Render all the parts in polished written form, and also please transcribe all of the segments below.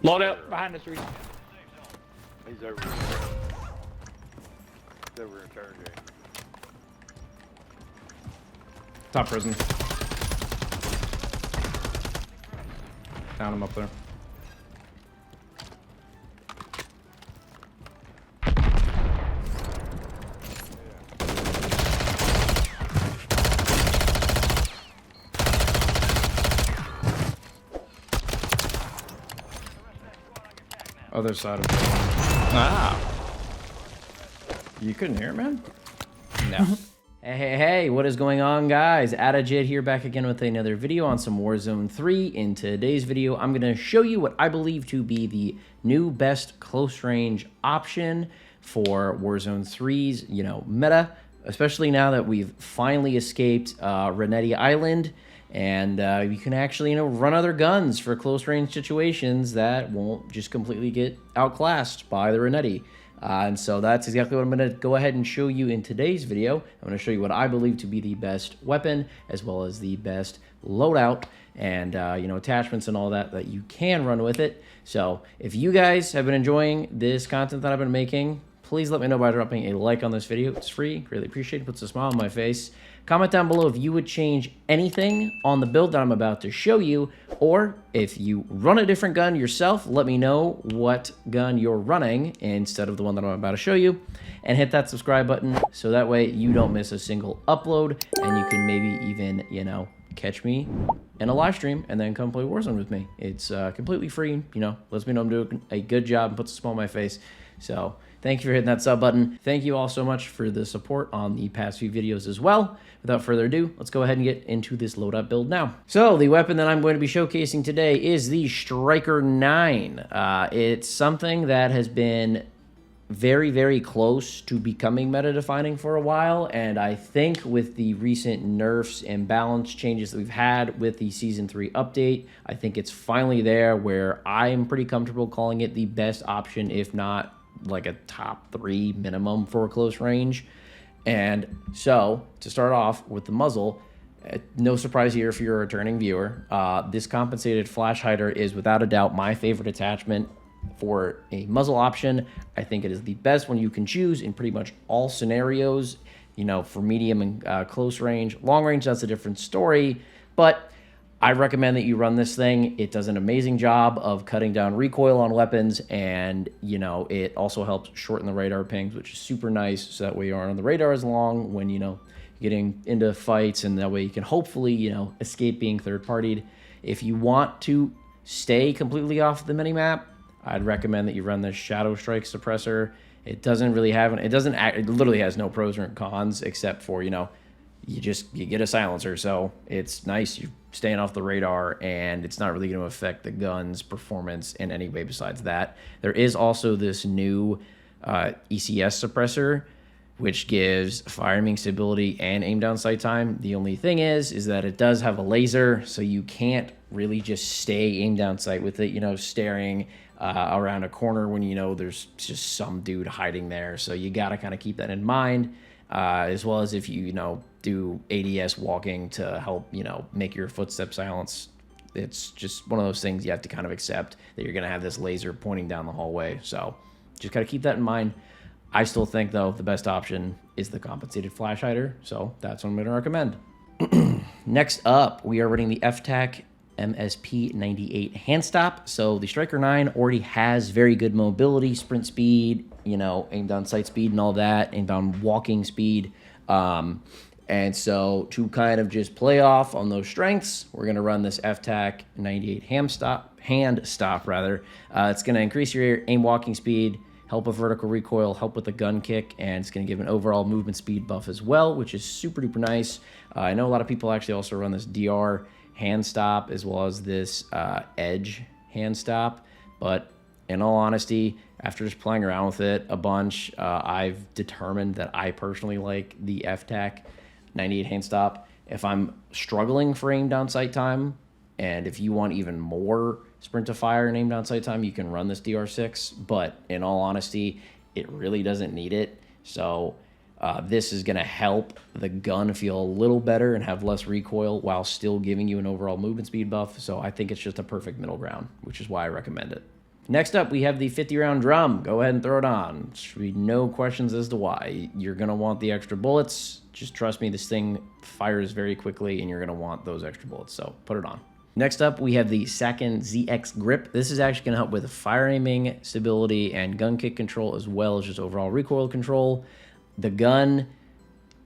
Loadout behind the tree. He's over here. He's over in turn game. Top prison. Down him up there. Other side of it. Ah. You couldn't hear it, man? No. Hey, what is going on, guys? Adajit here, back again with another video on some Warzone 3. In today's video, I'm going to show you what I believe to be the new best close range option for Warzone 3's, meta, especially now that we've finally escaped Renetti Island, and you can actually, run other guns for close range situations that won't just completely get outclassed by the Renetti. And so that's exactly what I'm going to go ahead and show you in today's video. I'm going to show you what I believe to be the best weapon, as well as the best loadout and, attachments and all that you can run with it. So if you guys have been enjoying this content that I've been making, please let me know by dropping a like on this video. It's free. Really appreciate it. Puts a smile on my face. Comment down below if you would change anything on the build that I'm about to show you, or if you run a different gun yourself, let me know what gun you're running instead of the one that I'm about to show you, and hit that subscribe button so that way you don't miss a single upload, and you can maybe even, catch me in a live stream and then come play Warzone with me. It's completely free, lets me know I'm doing a good job and puts a smile on my face. So thank you for hitting that sub button. Thank you all so much for the support on the past few videos as well. Without further ado, let's go ahead and get into this loadout build now. So the weapon that I'm going to be showcasing today is the STRIKER-9. It's something that has been very, very close to becoming meta-defining for a while, and I think with the recent nerfs and balance changes that we've had with the Season 3 update, I think it's finally there where I'm pretty comfortable calling it the best option, if not like a top 3 minimum for close range. And so to start off with the muzzle, no surprise here if you're a returning viewer, this compensated flash hider is without a doubt my favorite attachment for a muzzle option. I think it is the best one you can choose in pretty much all scenarios, for medium and close range. Long range, that's a different story, but I recommend that you run this thing. It does an amazing job of cutting down recoil on weapons, and, it also helps shorten the radar pings, which is super nice, so that way you aren't on the radar as long when, getting into fights, and that way you can hopefully, escape being third-partied. If you want to stay completely off the minimap, I'd recommend that you run the Shadow Strike suppressor. It doesn't really have, it literally has no pros or cons except for, you get a silencer, so it's nice. You're staying off the radar, and it's not really going to affect the gun's performance in any way besides that. There is also this new ECS suppressor, which gives firing stability and aim down sight time. The only thing is that it does have a laser, so you can't really just stay aim down sight with it, staring around a corner when there's just some dude hiding there. So you got to kind of keep that in mind, as well as if you do ADS walking to help make your footstep silence. It's just one of those things you have to kind of accept, that you're going to have this laser pointing down the hallway. So just got to keep that in mind. I still think, though, the best option is the compensated flash hider, so that's what I'm going to recommend. Next up, we are running the FTAC MSP98 hand stop. So the STRIKER-9 already has very good mobility, sprint speed, aim down sight speed and all that, aim down walking speed. And so to kind of just play off on those strengths, we're going to run this FTAC 98 hand stop. It's going to increase your aim walking speed, help with vertical recoil, help with the gun kick, and it's going to give an overall movement speed buff as well, which is super duper nice. I know a lot of people actually also run this DR hand stop as well as this edge hand stop, but in all honesty, after just playing around with it a bunch, I've determined that I personally like the FTAC 98 hand stop. If I'm struggling for aim down sight time, and if you want even more sprint to fire and aim down sight time, you can run this DR6, but in all honesty, it really doesn't need it. So this is going to help the gun feel a little better and have less recoil while still giving you an overall movement speed buff. So I think it's just a perfect middle ground, which is why I recommend it. Next up, we have the 50-round drum. Go ahead and throw it on. Should be no questions as to why. You're going to want the extra bullets. Just trust me, this thing fires very quickly, and you're going to want those extra bullets, so put it on. Next up, we have the Sakin ZX Grip. This is actually going to help with fire aiming, stability, and gun kick control, as well as just overall recoil control. The gun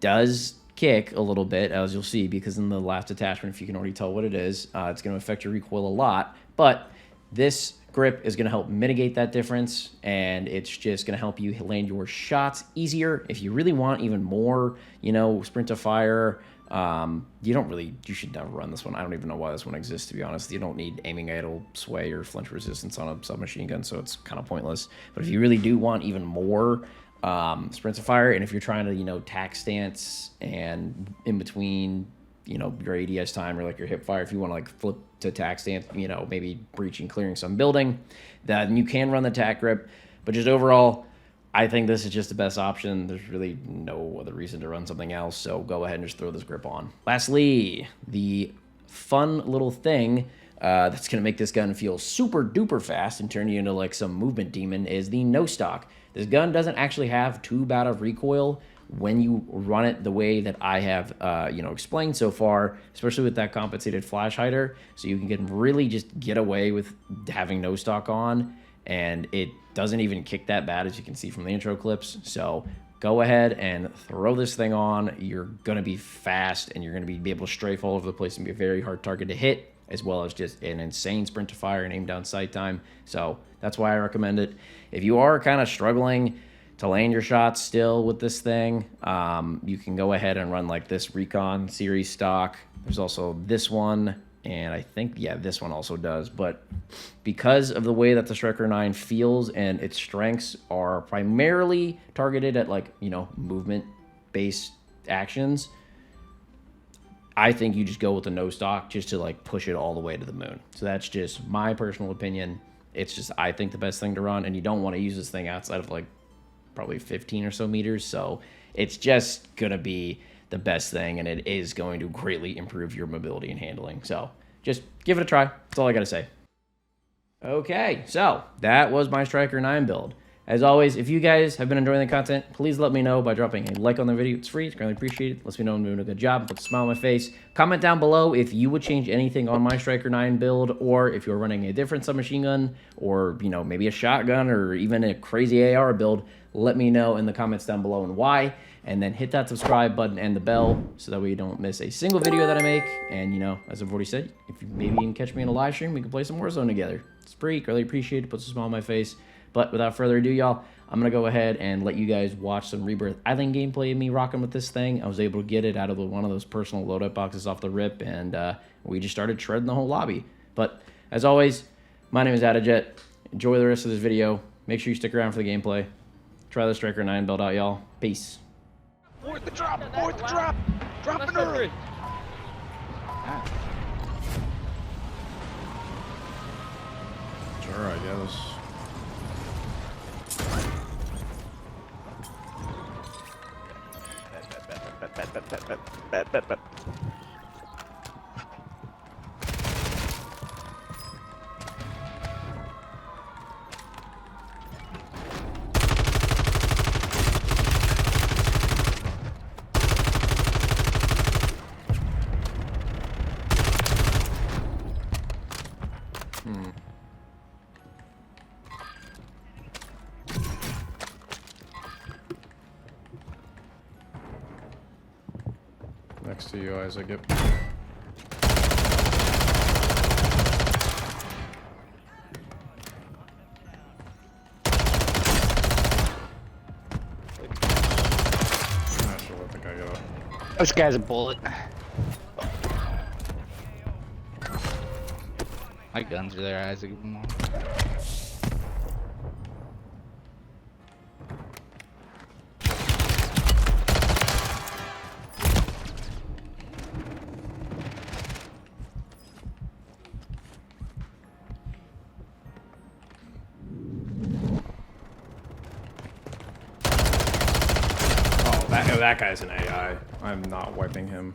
does kick a little bit, as you'll see, because in the last attachment, if you can already tell what it is, it's going to affect your recoil a lot, but this grip is going to help mitigate that difference, and it's just going to help you land your shots easier. If you really want even more, you know, sprint to fire, you should never run this one. I don't even know why this one exists, to be honest. You don't need aiming idle, sway, or flinch resistance on a submachine gun, so it's kind of pointless. But if you really do want even more sprint to fire, and if you're trying to, you know, tack stance and in between, you know, your ADS time or like your hip fire, if you want to like flip to tack stance, you know, maybe breaching, clearing some building, then you can run the tack grip. But just overall, I think this is just the best option. There's really no other reason to run something else, so go ahead and just throw this grip on. Lastly, the fun little thing that's going to make this gun feel super duper fast and turn you into like some movement demon is the no stock. This gun doesn't actually have too bad of recoil when you run it the way that I have, you know, explained so far, especially with that compensated flash hider. So you can really just get away with having no stock on, and it doesn't even kick that bad, as you can see from the intro clips. So go ahead and throw this thing on. You're going to be fast, and you're going to be able to strafe all over the place and be a very hard target to hit, as well as just an insane sprint to fire and aim down sight time. So that's why I recommend it. If you are kind of struggling to land your shots still with this thing, you can go ahead and run like this Recon series stock. There's also this one, and I think, yeah, this one also does. But because of the way that the STRIKER-9 feels and its strengths are primarily targeted at, like, you know, movement-based actions, I think you just go with the no stock just to like push it all the way to the moon. So that's just my personal opinion. It's just, I think, the best thing to run, and you don't want to use this thing outside of like probably 15 or so meters. So it's just going to be the best thing, and it is going to greatly improve your mobility and handling. So just give it a try. That's all I got to say. Okay, so that was my STRIKER-9 build. As always, if you guys have been enjoying the content, please let me know by dropping a like on the video. It's free. It's greatly appreciated. Lets me know I'm doing a good job. Puts a smile on my face. Comment down below if you would change anything on my STRIKER-9 build, or if you're running a different submachine gun, or, you know, maybe a shotgun, or even a crazy AR build. Let me know in the comments down below and why. And then hit that subscribe button and the bell so that way you don't miss a single video that I make. And, you know, as I've already said, if you maybe can catch me in a live stream, we can play some Warzone together. It's free. Greatly appreciated. Puts a smile on my face. But without further ado, y'all, I'm going to go ahead and let you guys watch some Rebirth Island gameplay of me rocking with this thing. I was able to get it out of one of those personal loadout boxes off the rip, and we just started shredding the whole lobby. But as always, my name is Adajet. Enjoy the rest of this video. Make sure you stick around for the gameplay. Try the STRIKER-9 build out, y'all. Peace. Fourth the drop! Fourth the drop! Dropping early! Sure, I guess. Bet. Next to you, Isaac. Yep. I should let the guy go. This guy's a bullet. My guns are there, Isaac. That guy's an AI. I'm not wiping him.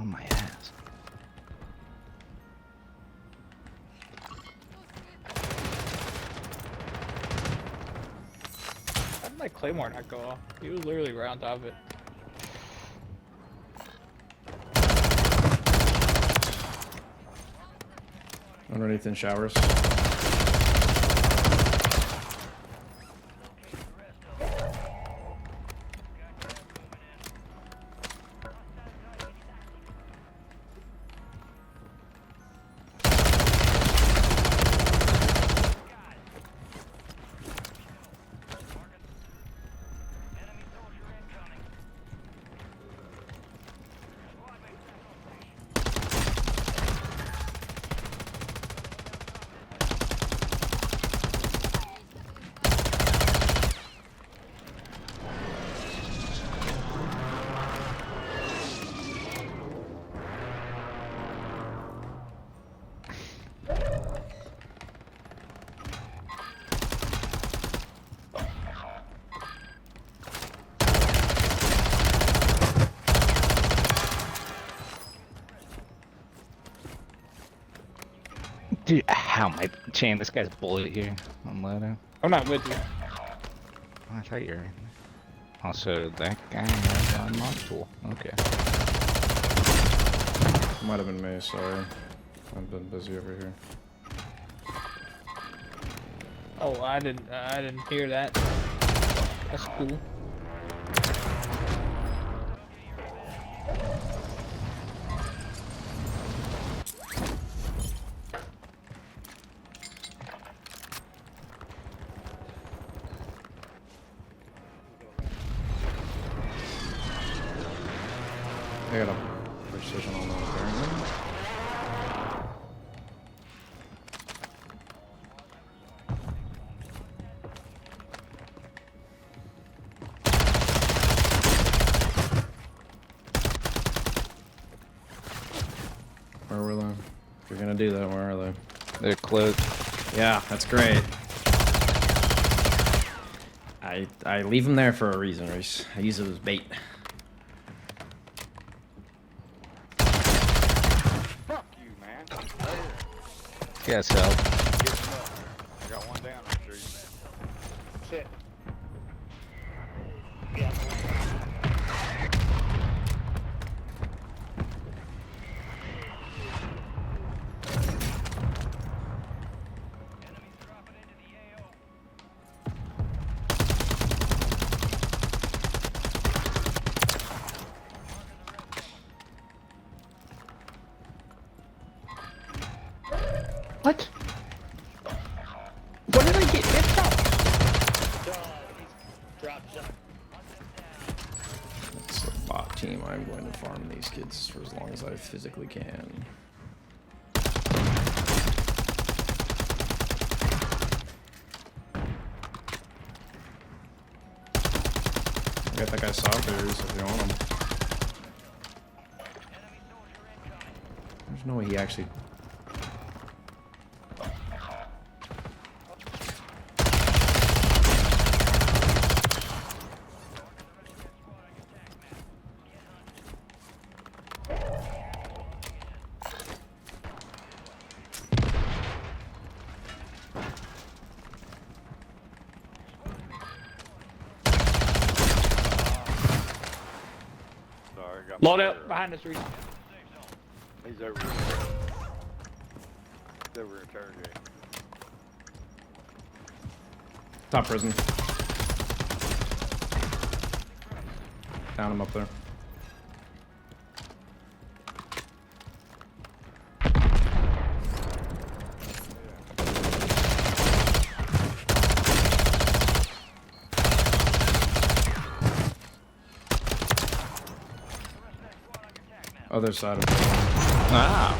On my ass. How did my claymore not go off? He was literally right on top of it. Underneath in showers. Dude, how am I chain? This guy's bullet here on loadout. I'm not with you. Oh, I thought you were. Also, that guy has a mod tool. Okay. Might have been me, sorry. I've been busy over here. Oh, I didn't hear that. That's cool. I got a precision on that apparently. Where were they? If you're gonna do that, where are they? They're close. Yeah, that's great. I leave them there for a reason, Reese. I use it as bait. Fuck you, man. Yes, help. Get him up. I got one down on the street. Shit. What? What did I get hit from? It's a bot team. I'm going to farm these kids for as long as I physically can. I got that guy Sawberries if you want him. There's no way he actually... Sorry, got my Loadout player. behind us, Reese. He's over here. He's over interrogating. Top prison. Down him up there. Other side of it. Ah.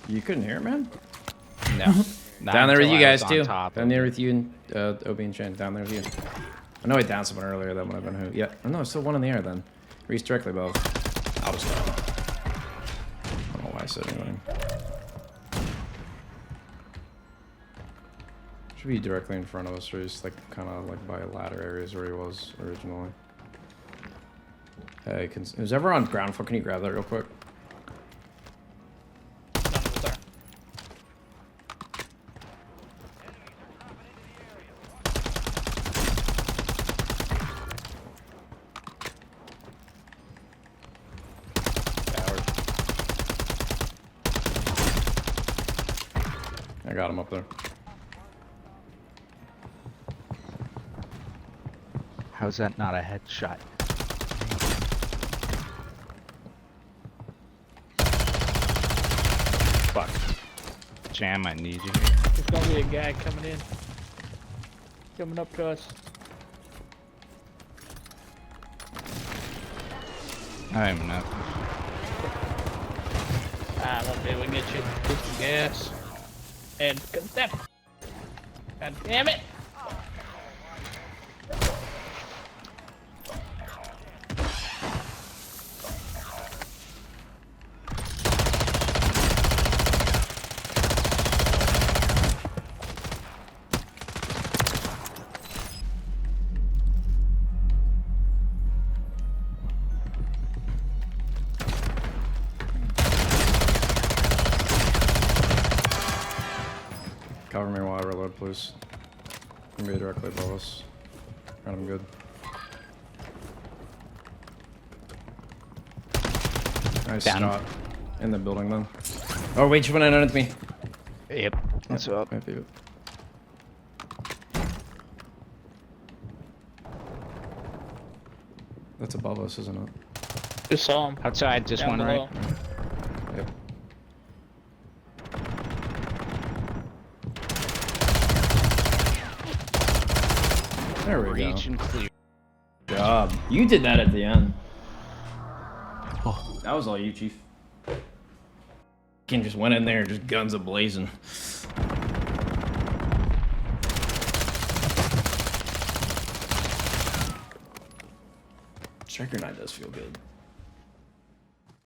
You couldn't hear it, man? No. Not Down there with until you I guys was too. on top Down of there it. with you and Obi and Shane. Down there with you. I know I downed someone earlier. That one I've been who. Yeah. Oh, no, it's still one in the air then. Reese directly above. I'll just go. I don't know why I said anything. Should be directly in front of us, Reese. Like kind of like by ladder areas where he was originally. Hey, who's ever on ground floor? Can you grab that real quick? None of us are. Coward. I got him up there. How's that not a headshot? Fuck. Jam, I need you here. There's gonna be a guy coming in. Coming up to us. I am not. Ah, one day we get you. Get some gas. And that. God damn it! Cover me while I reload, please. Can be directly above us. Got him good. Nice Down. shot. In the building then. Oh wait, you went in underneath me. Yep. What's up? Might be it. That's above us, isn't it? Just saw him. Outside, just Down one below. right. Yep. There we go. Region clear. Good job. You did that at the end. Oh, that was all you, Chief. King just went in there, just guns a-blazing. Striker-9 does feel good.